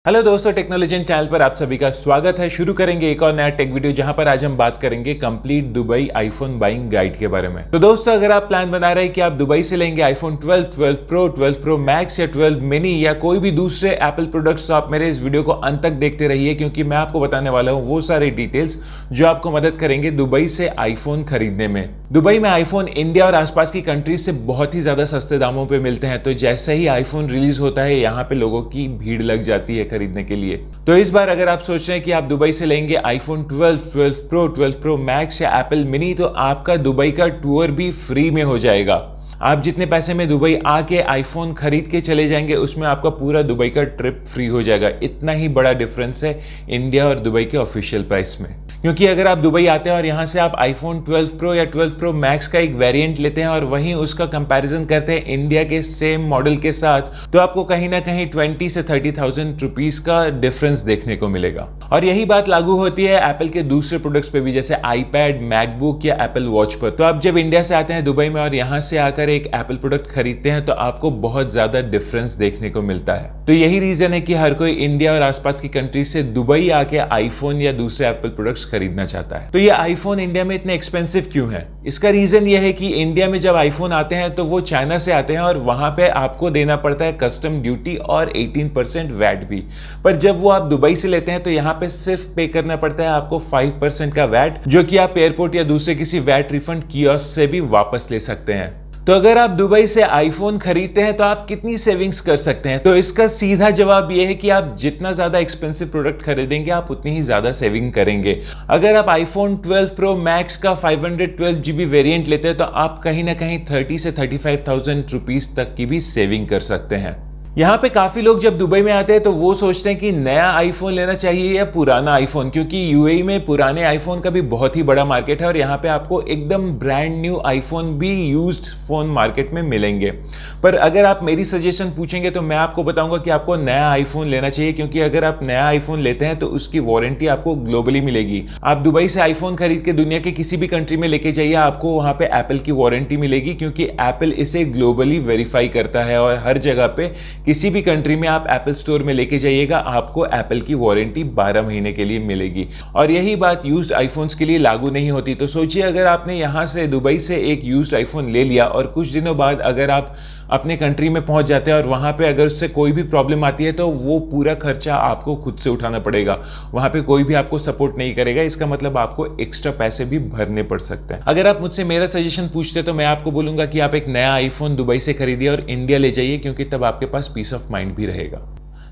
Hello दोस्तों, technology channel पर आप सभी का स्वागत है। शुरू करेंगे एक और नया टेक वीडियो जहां पर आज हम बात करेंगे complete Dubai iPhone buying guide के बारे में। तो दोस्तों, अगर आप प्लान बना रहे हैं कि आप दुबई से लेंगे आईफोन 12, 12 प्रो, 12 प्रो मैक्स या 12 मिनी या कोई भी दूसरे एप्पल प्रोडक्ट्स, तो आप मेरे इस वीडियो को अंत तक देखते रहिए क्योंकि मैं आपको बताने वाला हूँ वो सारे डिटेल्स जो आपको मदद करेंगे दुबई से आईफोन खरीदने में। दुबई में आईफोन इंडिया और आसपास की कंट्रीज से बहुत ही ज्यादा सस्ते दामों पे मिलते हैं, तो जैसे ही आईफोन रिलीज होता है यहाँ पे लोगों की भीड़ लग जाती है खरीदने के लिए। तो इस बार अगर आप सोच रहे हैं कि आप दुबई से लेंगे आईफोन 12, 12 प्रो, 12 प्रो मैक्स या एप्पल मिनी, तो आपका दुबई का टूर भी फ्री में हो जाएगा। आप जितने पैसे में दुबई आके आईफोन खरीद के चले जाएंगे उसमें आपका पूरा दुबई का ट्रिप फ्री हो जाएगा। इतना ही बड़ा डिफरेंस है इंडिया और दुबई के ऑफिशियल प्राइस में। क्योंकि अगर आप दुबई आते हैं और यहाँ से आप आईफोन 12 प्रो या 12 प्रो मैक्स का एक वेरिएंट लेते हैं और वहीं उसका कंपैरिजन करते हैं इंडिया के सेम मॉडल के साथ, तो आपको कहीं ना कहीं 20 से 30,000 रुपीज का डिफरेंस देखने को मिलेगा। और यही बात लागू होती है एप्पल के दूसरे प्रोडक्ट्स पे भी, जैसे आईपैड, मैकबुक या एप्पल वॉच पर। तो आप जब इंडिया से आते हैं दुबई में और यहाँ से आकर एक एप्पल प्रोडक्ट खरीदते हैं तो आपको बहुत ज्यादा डिफरेंस देखने को मिलता है। तो यही रीजन है कि हर कोई इंडिया और आसपास की कंट्री से दुबई आके आईफोन या दूसरे एप्पल प्रोडक्ट्स खरीदना चाहता है। तो ये आईफोन इंडिया में इतने एक्सपेंसिव क्यों है? इसका रीजन ये है कि इंडिया में जब आईफोन आते हैं तो वो चाइना से आते हैं और वहां पे आपको देना पड़ता है कस्टम ड्यूटी और 18% वैट भी। पर जब वो आप दुबई से लेते हैं तो यहाँ पे सिर्फ पे करना पड़ता है आपको 5% का वैट, जो कि आप एयरपोर्ट या दूसरे किसी वैट रिफंड कियोस्क से भी वापस ले सकते हैं। तो अगर आप दुबई से आईफोन खरीदते हैं तो आप कितनी सेविंग्स कर सकते हैं? तो इसका सीधा जवाब यह है कि आप जितना ज्यादा एक्सपेंसिव प्रोडक्ट खरीदेंगे आप उतनी ही ज्यादा सेविंग करेंगे। अगर आप आईफोन 12 प्रो मैक्स का 512 GB वेरिएंट लेते हैं तो आप कहीं ना कहीं 30 से 35,000 रुपीज तक की भी सेविंग कर सकते हैं। यहाँ पे काफी लोग जब दुबई में आते हैं तो वो सोचते हैं कि नया आईफोन लेना चाहिए या पुराना आईफोन, क्योंकि यूएई में पुराने आईफोन का भी बहुत ही बड़ा मार्केट है और यहाँ पे आपको एकदम ब्रांड न्यू आईफोन भी यूज्ड फोन मार्केट में मिलेंगे। पर अगर आप मेरी सजेशन पूछेंगे तो मैं आपको बताऊंगा कि आपको नया आईफोन लेना चाहिए, क्योंकि अगर आप नया आईफोन लेते हैं तो उसकी वारंटी आपको ग्लोबली मिलेगी। आप दुबई से आईफोन खरीद के दुनिया के किसी भी कंट्री में लेके जाइए, आपको वहाँ पे एप्पल की वारंटी मिलेगी, क्योंकि एप्पल इसे ग्लोबली वेरीफाई करता है और हर जगह पे किसी भी कंट्री में आप एप्पल स्टोर में लेके जाइएगा आपको एप्पल की वारंटी 12 महीने के लिए मिलेगी। और यही बात यूज्ड आईफोन्स के लिए लागू नहीं होती। तो सोचिए, अगर आपने यहां से दुबई से एक यूज्ड आईफोन ले लिया और कुछ दिनों बाद अगर आप अपने कंट्री में पहुंच जाते हैं और वहां पे अगर उससे कोई भी प्रॉब्लम आती है तो वो पूरा खर्चा आपको खुद से उठाना पड़ेगा। वहां पे कोई भी आपको सपोर्ट नहीं करेगा। इसका मतलब आपको एक्स्ट्रा पैसे भी भरने पड़ सकते हैं। अगर आप मुझसे मेरा सजेशन पूछते तो मैं आपको बोलूंगा कि आप एक नया आईफोन दुबई से खरीदिए और इंडिया ले जाइए, क्योंकि तब आपके पास पीस ऑफ माइंड भी रहेगा।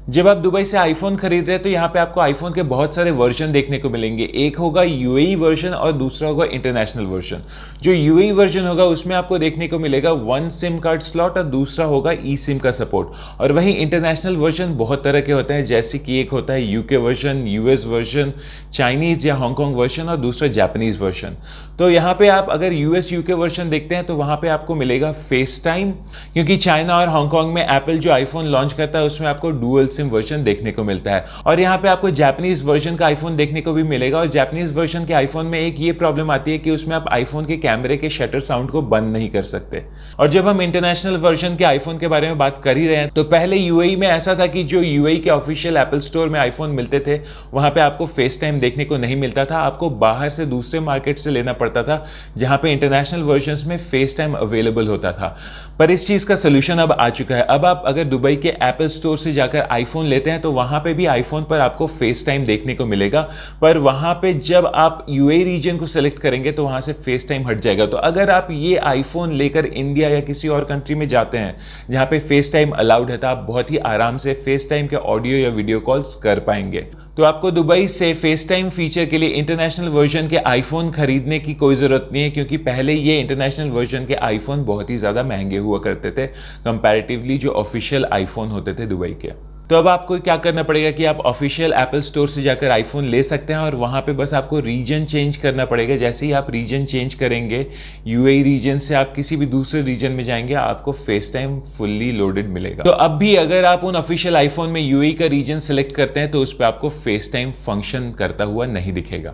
जब आप दुबई से आईफोन खरीद रहे हैं तो यहाँ पे आपको आईफोन के बहुत सारे वर्जन देखने को मिलेंगे। एक होगा यूएई वर्जन और दूसरा होगा इंटरनेशनल वर्जन। जो यूएई वर्जन होगा उसमें आपको देखने को मिलेगा 1 सिम कार्ड स्लॉट और दूसरा होगा ई सिम का सपोर्ट। और वहीं इंटरनेशनल वर्जन बहुत तरह के होते हैं, जैसे कि एक होता है UK version, US version, Chinese या हांगकांग वर्जन और दूसरा जापानीज वर्जन। तो यहाँ पे आप अगर यूएस यूके वर्जन देखते हैं तो वहाँ पे आपको मिलेगा फेस टाइम, क्योंकि चाइना और हांगकांग में एप्पल जो आईफोन लॉन्च करता है उसमें आपको डुअल सिम वर्जन देखने को मिलता है। और यहाँ पे आपको जापानीज वर्जन का आईफोन देखने को भी मिलेगा। और जापानीज वर्जन के आईफोन में एक ये प्रॉब्लम आती है कि उसमें आप आईफोन के कैमरे के शटर साउंड को बंद नहीं कर सकते। और जब हम इंटरनेशनल वर्जन के आईफोन के बारे में बात कर ही रहे हैं तो पहले यूएई में ऐसा था कि जो यूएई के ऑफिशियल एप्पल स्टोर में आईफोन मिलते थे वहां पे आपको फेस टाइम देखने को नहीं मिलता था। आपको बाहर से दूसरे मार्केट से लेना पड़ता था जहां पे इंटरनेशनल वर्जन्स में फेस टाइम अवेलेबल होता था। पर इस चीज का सोल्यूशन अब आ चुका है। अब आप अगर दुबई के एप्पल स्टोर से जाकर आईफोन लेते हैं तो वहां पे भी आईफोन पर आपको फेस टाइम देखने को मिलेगा। पर वहां पे जब आप यूएई रीजन को सिलेक्ट करेंगे तो वहां से फेस टाइम हट जाएगा। तो अगर आप ये आईफोन लेकर इंडिया या किसी और कंट्री में जाते हैं जहां पे फेस टाइम अलाउड है तो आप बहुत ही आराम से फेस टाइम के ऑडियो या वीडियो कॉल्स कर पाएंगे। तो आपको दुबई से फेस टाइम फीचर के लिए इंटरनेशनल वर्जन के आईफोन खरीदने की कोई जरूरत नहीं है, क्योंकि पहले ये इंटरनेशनल वर्जन के आईफोन बहुत ही ज्यादा महंगे हुआ करते थे कंपैरेटिवली जो ऑफिशियल आईफोन होते थे दुबई के। तो अब आपको क्या करना पड़ेगा कि आप ऑफिशियल एप्पल स्टोर से जाकर आईफोन ले सकते हैं और वहां पे बस आपको रीजन चेंज करना पड़ेगा। जैसे ही आप रीजन चेंज करेंगे यूएई रीजन से आप किसी भी दूसरे रीजन में जाएंगे आपको फेस टाइम फुल्ली लोडेड मिलेगा। तो अब भी अगर आप उन ऑफिशियल आईफोन में यूएई का रीजन सेलेक्ट करते हैं तो उस पर आपको फेस टाइम फंक्शन करता हुआ नहीं दिखेगा।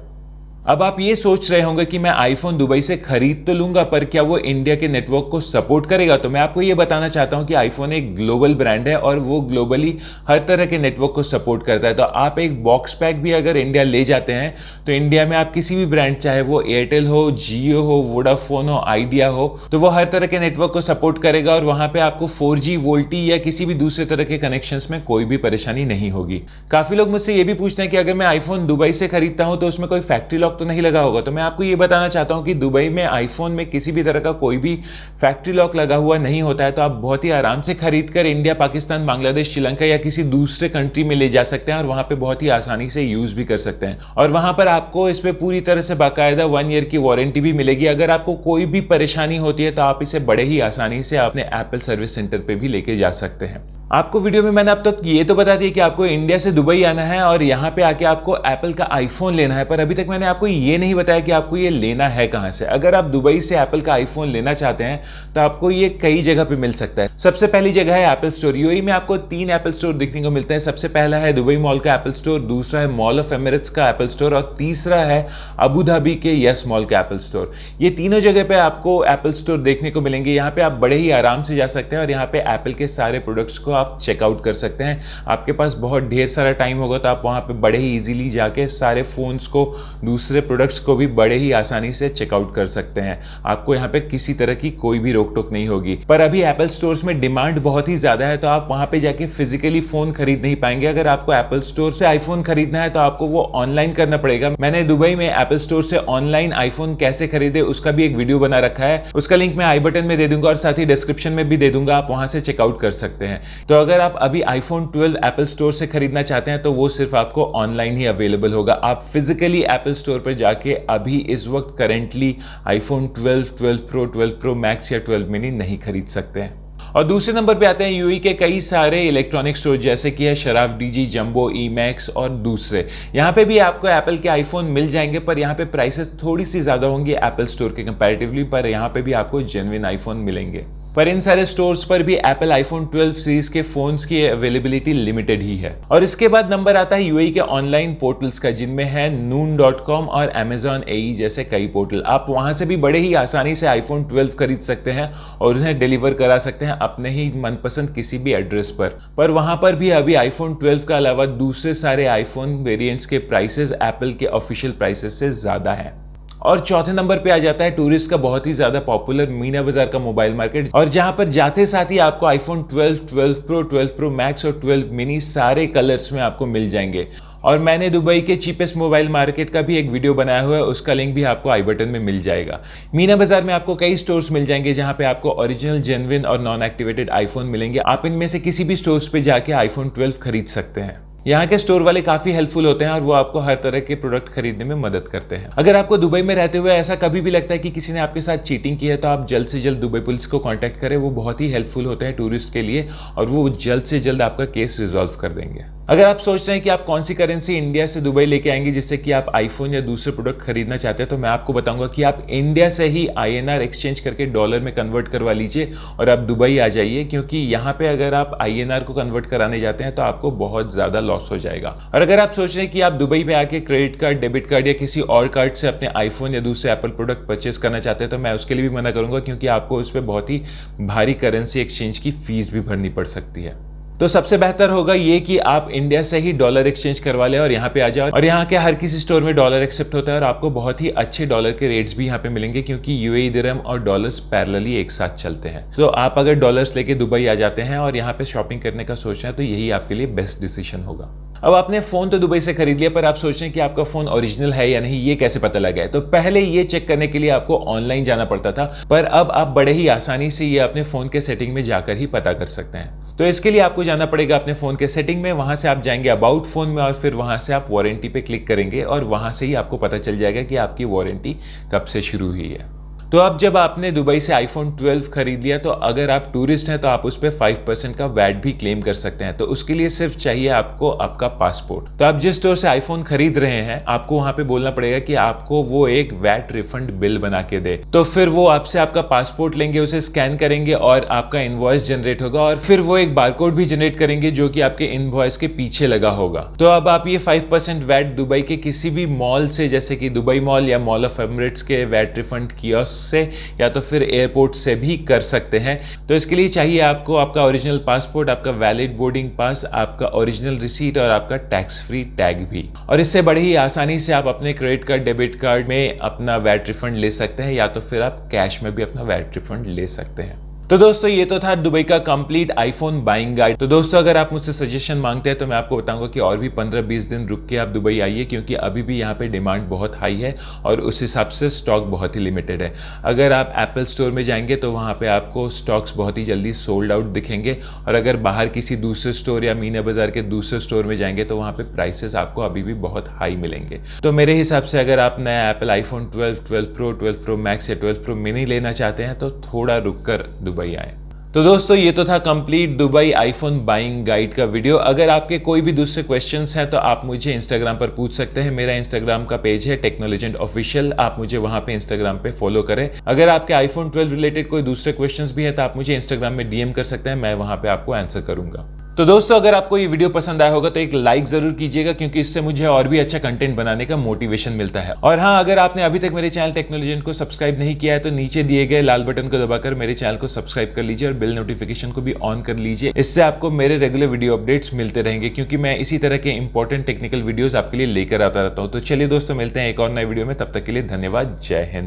अब आप ये सोच रहे होंगे कि मैं आईफोन दुबई से खरीद तो लूंगा, पर क्या वो इंडिया के नेटवर्क को सपोर्ट करेगा? तो मैं आपको ये बताना चाहता हूं कि आईफोन एक ग्लोबल ब्रांड है और वो ग्लोबली हर तरह के नेटवर्क को सपोर्ट करता है। तो आप एक बॉक्स पैक भी अगर इंडिया ले जाते हैं तो इंडिया में आप किसी भी ब्रांड, चाहे वो एयरटेल हो, जियो हो, वोडाफोन हो, आइडिया हो, तो वो हर तरह के नेटवर्क को सपोर्ट करेगा और वहां पे आपको 4G वोल्टी या किसी भी दूसरे तरह के कनेक्शंस में कोई भी परेशानी नहीं होगी। काफी लोग मुझसे ये भी पूछते हैं कि अगर मैं आईफोन दुबई से खरीदता हूं तो उसमें कोई फैक्ट्री लॉक तो नहीं लगा होगा? तो मैं आपको ये बताना चाहता हूं कि दुबई में आईफोन में किसी भी तरह का कोई भी फैक्ट्री लॉक लगा हुआ नहीं होता है। तो आप बहुत ही आराम से खरीद कर इंडिया, पाकिस्तान, बांग्लादेश, श्रीलंका या किसी दूसरे कंट्री में ले जा सकते हैं और वहां पे बहुत ही आसानी से यूज भी कर सकते हैं। और वहां पर आपको इस पे पूरी तरह से बाकायदा 1 ईयर की वारंटी भी मिलेगी। अगर आपको कोई भी परेशानी होती है तो आप इसे बड़े ही आसानी से अपने एप्पल सर्विस सेंटर पे भी लेके जा सकते हैं। आपको वीडियो में मैंने अब तक ये तो बता दिया कि आपको इंडिया से दुबई आना है और यहाँ पे आके आपको एप्पल का आईफोन लेना है, पर अभी तक मैंने आपको ये नहीं बताया कि आपको ये लेना है कहाँ से। अगर आप दुबई से एप्पल का आईफोन लेना चाहते हैं तो आपको ये कई जगह पे मिल सकता है। सबसे पहली जगह है एप्पल स्टोर। यूएई में आपको 3 एप्पल स्टोर देखने को मिलते हैं। सबसे पहला है दुबई मॉल का एप्पल स्टोर, दूसरा है मॉल ऑफ एमिरेट्स का एप्पल स्टोर और तीसरा है अबू धाबी के यस मॉल का एप्पल स्टोर। ये तीनों जगह पे आपको एप्पल स्टोर देखने को मिलेंगे। यहाँ पे आप बड़े ही आराम से जा सकते हैं और यहाँ पे एप्पल के सारे प्रोडक्ट्स को आप चेकआउट कर सकते हैं। आपके पास बहुत ढेर सारा टाइम होगा तो आप वहां पे बड़े ही इजीली जाके सारे फोन्स को, दूसरे प्रोडक्ट्स को भी बड़े ही आसानी से चेकआउट कर सकते हैं। आपको यहाँ पे किसी तरह की कोई भी रोक टोक नहीं होगी। पर अभी एप्पल स्टोर्स में डिमांड बहुत ही ज्यादा है तो आप वहां पे जाके फिजिकली फोन खरीद नहीं पाएंगे। अगर आपको एप्पल स्टोर से आईफोन खरीदना है तो आपको वो ऑनलाइन करना पड़ेगा। मैंने दुबई में एप्पल स्टोर से ऑनलाइन आईफोन कैसे खरीदे उसका भी एक वीडियो बना रखा है, उसका लिंक मैं आई बटन में दे दूंगा और साथ ही डिस्क्रिप्शन में भी दे दूंगा, आप वहां से चेकआउट कर सकते हैं। तो अगर आप अभी आईफोन 12 एप्पल स्टोर से खरीदना चाहते हैं तो वो सिर्फ आपको ऑनलाइन ही अवेलेबल होगा। आप फिजिकली एप्पल स्टोर पर जाके अभी इस वक्त currently iPhone 12, 12 pro, 12 pro max या 12 मिनी नहीं खरीद सकते हैं। और दूसरे नंबर पे आते हैं यूएई के कई सारे इलेक्ट्रॉनिक स्टोर जैसे कि है Shroff DG, jumbo, E max और दूसरे। यहाँ पे भी आपको एप्पल के आईफोन मिल जाएंगे पर यहाँ पे प्राइसेस थोड़ी सी ज़्यादा होंगी एप्पल स्टोर के कंपैरेटिवली, पर यहाँ पे भी आपको जेन्युइन आईफोन मिलेंगे। पर इन सारे स्टोर्स पर भी एप्पल आईफोन 12 सीरीज के फोन्स की अवेलेबिलिटी लिमिटेड ही है। और इसके बाद नंबर आता है यूएई के ऑनलाइन पोर्टल्स का, जिनमें है noon.com और Amazon AE जैसे कई पोर्टल। आप वहां से भी बड़े ही आसानी से आईफोन 12 खरीद सकते हैं और उन्हें डिलीवर करा सकते हैं अपने ही मनपसंद किसी भी एड्रेस पर वहां पर भी अभी आईफोन 12 के अलावा दूसरे सारे आईफोन वेरिएंट्स के प्राइसेस एप्पल के ऑफिशियल प्राइसेस से ज्यादा है। और चौथे नंबर पे आ जाता है टूरिस्ट का बहुत ही ज्यादा पॉपुलर मीना बाजार का मोबाइल मार्केट, और जहां पर जाते साथ ही आपको आईफोन 12, 12 प्रो, 12 प्रो मैक्स और 12 मिनी सारे कलर्स में आपको मिल जाएंगे। और मैंने दुबई के चीपेस्ट मोबाइल मार्केट का भी एक वीडियो बनाया हुआ है, उसका लिंक भी आपको आई बटन में मिल जाएगा। मीना बाजार में आपको कई स्टोर्स मिल जाएंगे जहां पे आपको ओरिजिनल, जेन्युइन और नॉन एक्टिवेटेड आईफोन मिलेंगे। आप इनमें से किसी भी स्टोर्स पे जाके आईफोन 12 खरीद सकते हैं। यहाँ के स्टोर वाले काफी हेल्पफुल होते हैं और वो आपको हर तरह के प्रोडक्ट खरीदने में मदद करते हैं। अगर आपको दुबई में रहते हुए ऐसा कभी भी लगता है कि किसी ने आपके साथ चीटिंग की है तो आप जल्द से जल्द दुबई पुलिस को कांटेक्ट करें। वो बहुत ही हेल्पफुल होते हैं टूरिस्ट के लिए और वो जल्द से जल्द आपका केस रिजॉल्व कर देंगे। अगर आप सोच रहे हैं कि आप कौन सी करेंसी इंडिया से दुबई लेके आएंगे जिससे कि आप आईफोन या दूसरे प्रोडक्ट खरीदना चाहते हैं, तो मैं आपको बताऊंगा कि आप इंडिया से ही INR एक्सचेंज करके डॉलर में कन्वर्ट करवा लीजिए और आप दुबई आ जाइए, क्योंकि यहाँ पे अगर आप INR को कन्वर्ट कराने जाते हैं तो आपको बहुत ज्यादा लॉस हो जाएगा। और अगर आप सोच रहे हैं कि आप दुबई पे आके क्रेडिट कार्ड, डेबिट कार्ड या किसी और कार्ड से अपने आईफोन या दूसरे एप्पल प्रोडक्ट परचेस करना चाहते हैं तो मैं उसके लिए भी मना करूंगा, क्योंकि आपको उस पर बहुत ही भारी करेंसी एक्सचेंज की फीस भी भरनी पड़ सकती है। तो सबसे बेहतर होगा ये कि आप इंडिया से ही डॉलर एक्सचेंज करवा लें और यहाँ पे आ जाओ। और यहाँ के हर किसी स्टोर में डॉलर एक्सेप्ट होता है और आपको बहुत ही अच्छे डॉलर के रेट्स भी यहाँ पे मिलेंगे, क्योंकि यूएई दिरहम और डॉलर्स पैरेलली एक साथ चलते हैं। तो आप अगर डॉलर्स लेके दुबई आ जाते हैं और यहाँ पे शॉपिंग करने का सोच रहे हैं तो यही आपके लिए बेस्ट डिसीजन होगा। अब आपने फोन तो दुबई से खरीद लिया, पर आप सोच रहे हैं कि आपका फोन ओरिजिनल है या नहीं, ये कैसे पता लगा है? तो पहले ये चेक करने के लिए आपको ऑनलाइन जाना पड़ता था, पर अब आप बड़े ही आसानी से ये अपने फोन के सेटिंग में जाकर ही पता कर सकते हैं। तो इसके लिए आपको जाना पड़ेगा अपने फोन के सेटिंग में, वहां से आप जाएंगे अबाउट फोन में और फिर वहां से आप वारंटी पे क्लिक करेंगे और वहां से ही आपको पता चल जाएगा कि आपकी वारंटी कब से शुरू हुई है। तो अब जब आपने दुबई से आईफोन 12 खरीद लिया तो अगर आप टूरिस्ट हैं तो आप उस पर 5% का वैट भी क्लेम कर सकते हैं। तो उसके लिए सिर्फ चाहिए आपको आपका पासपोर्ट। तो आप जिस स्टोर से आईफोन खरीद रहे हैं आपको वहां पे बोलना पड़ेगा कि आपको वो एक वैट रिफंड बिल बना के दे। तो फिर वो आपसे आपका पासपोर्ट लेंगे, उसे स्कैन करेंगे और आपका इनवॉइस जनरेट होगा और फिर वो एक बारकोड भी जनरेट करेंगे जो कि आपके इनवॉइस के पीछे लगा होगा। तो अब आप ये 5% वैट दुबई के किसी भी मॉल से, जैसे कि दुबई मॉल या मॉल ऑफ एमिरेट्स के वैट रिफंड कियोस्क से या तो फिर एयरपोर्ट से भी कर सकते हैं। तो इसके लिए चाहिए आपको आपका ओरिजिनल पासपोर्ट, आपका वैलिड बोर्डिंग पास, आपका ओरिजिनल रिसीट और आपका टैक्स फ्री टैग भी। और इससे बड़ी ही आसानी से आप अपने क्रेडिट कार्ड, डेबिट कार्ड में अपना वैट रिफंड ले सकते हैं या तो फिर आप कैश में भी अपना वैट रिफंड ले सकते हैं। तो दोस्तों ये तो था दुबई का कंप्लीट आईफोन बाइंग गाइड। तो दोस्तों अगर आप मुझसे सजेशन मांगते हैं तो मैं आपको बताऊंगा कि और भी 15-20 दिन रुक के आप दुबई आइए, क्योंकि अभी भी यहाँ पे डिमांड बहुत हाई है और उस हिसाब से स्टॉक बहुत ही लिमिटेड है। अगर आप एप्पल स्टोर में जाएंगे तो वहाँ पे आपको स्टॉक्स बहुत ही जल्दी सोल्ड आउट दिखेंगे और अगर बाहर किसी दूसरे स्टोर या मीना बाजार के दूसरे स्टोर में जाएंगे तो वहाँ पे प्राइसेस आपको अभी भी बहुत हाई मिलेंगे। तो मेरे हिसाब से अगर आप नया Apple iPhone 12, 12 pro, 12 pro max या 12 प्रो मिनी लेना चाहते हैं तो थोड़ा रुक कर दुबई आए। तो दोस्तों ये तो था complete Dubai iPhone buying guide का वीडियो। अगर आपके कोई भी दूसरे क्वेश्चंस हैं तो आप मुझे इंस्टाग्राम पर पूछ सकते हैं। मेरा इंस्टाग्राम का पेज है टेक्नोलेजेंड ऑफिशियल, आप मुझे वहां पे इंस्टाग्राम पे फॉलो करें। अगर आपके आईफोन 12 रिलेटेड कोई दूसरे क्वेश्चंस भी है तो आप मुझे इंस्टाग्राम में डीएम कर सकते हैं, मैं वहां पे आपको आंसर करूंगा। तो दोस्तों अगर आपको ये वीडियो पसंद आया होगा तो एक लाइक जरूर कीजिएगा, क्योंकि इससे मुझे और भी अच्छा कंटेंट बनाने का मोटिवेशन मिलता है। और हाँ, अगर आपने अभी तक मेरे चैनल टेक्नोलॉजी को सब्सक्राइब नहीं किया है तो नीचे दिए गए लाल बटन को दबाकर मेरे चैनल को सब्सक्राइब कर लीजिए और बेल नोटिफिकेशन को भी ऑन कर लीजिए। इससे आपको मेरे रेगुलर वीडियो अपडेट्स मिलते रहेंगे, क्योंकि मैं इसी तरह के इंपॉर्टेंट टेक्निकल वीडियोस आपके लिए लेकर आता रहता हूँ। तो चलिए दोस्तों मिलते हैं एक और नए वीडियो में, तब तक के लिए धन्यवाद। जय हिंद।